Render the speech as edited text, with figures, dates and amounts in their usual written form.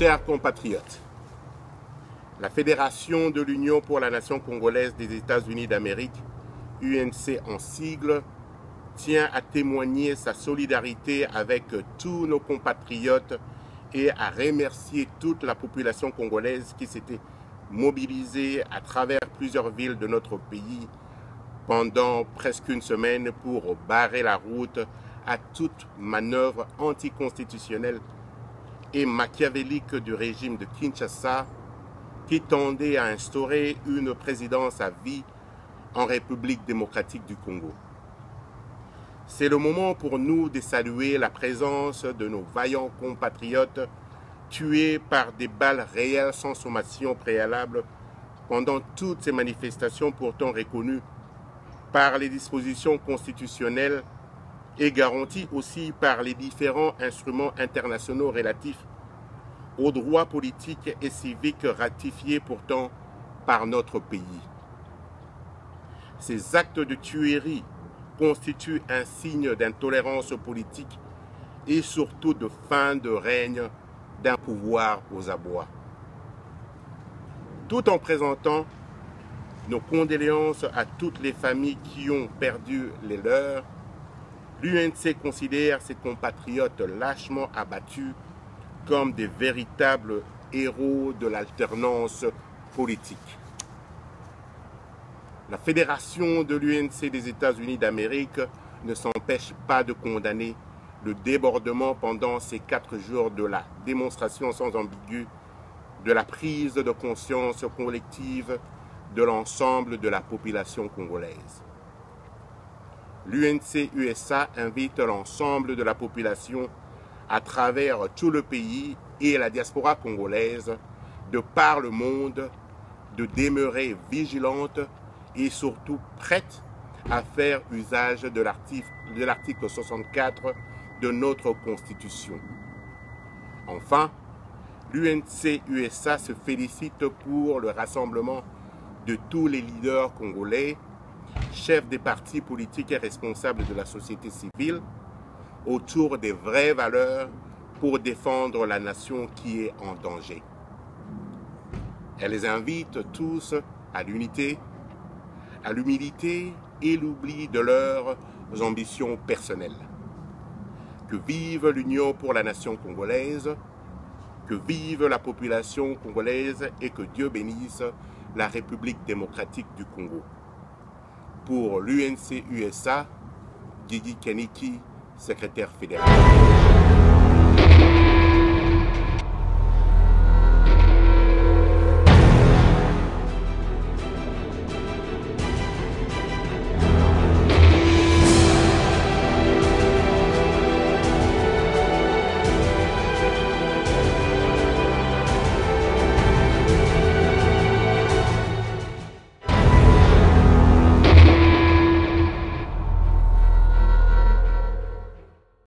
Chers compatriotes, la Fédération de l'Union pour la Nation congolaise des États-Unis d'Amérique, UNC en sigle, tient à témoigner sa solidarité avec tous nos compatriotes et à remercier toute la population congolaise qui s'était mobilisée à travers plusieurs villes de notre pays pendant presque une semaine pour barrer la route à toute manœuvre anticonstitutionnelle et machiavélique du régime de Kinshasa qui tendait à instaurer une présidence à vie en République démocratique du Congo. C'est le moment pour nous de saluer la présence de nos vaillants compatriotes tués par des balles réelles sans sommation préalable pendant toutes ces manifestations pourtant reconnues par les dispositions constitutionnelles et garanties aussi par les différents instruments internationaux relatifs aux droits politiques et civiques ratifiés pourtant par notre pays. Ces actes de tuerie constituent un signe d'intolérance politique et surtout de fin de règne d'un pouvoir aux abois. Tout en présentant nos condoléances à toutes les familles qui ont perdu les leurs, l'UNC considère ses compatriotes lâchement abattus comme des véritables héros de l'alternance politique. La Fédération de l'UNC des États-Unis d'Amérique ne s'empêche pas de condamner le débordement pendant ces 4 jours de la démonstration sans ambigu de la prise de conscience collective de l'ensemble de la population congolaise. L'UNC-USA invite l'ensemble de la population à travers tout le pays et la diaspora congolaise de par le monde de demeurer vigilante et surtout prête à faire usage de l'article 64 de notre Constitution. Enfin, l'UNC-USA se félicite pour le rassemblement de tous les leaders congolais, chefs des partis politiques et responsables de la société civile, autour des vraies valeurs pour défendre la nation qui est en danger. Elle les invite tous à l'unité, à l'humilité et l'oubli de leurs ambitions personnelles. Que vive l'Union pour la nation congolaise, que vive la population congolaise et que Dieu bénisse la République démocratique du Congo. Pour l'UNC-USA, Didi Kaniki, secrétaire fédéral.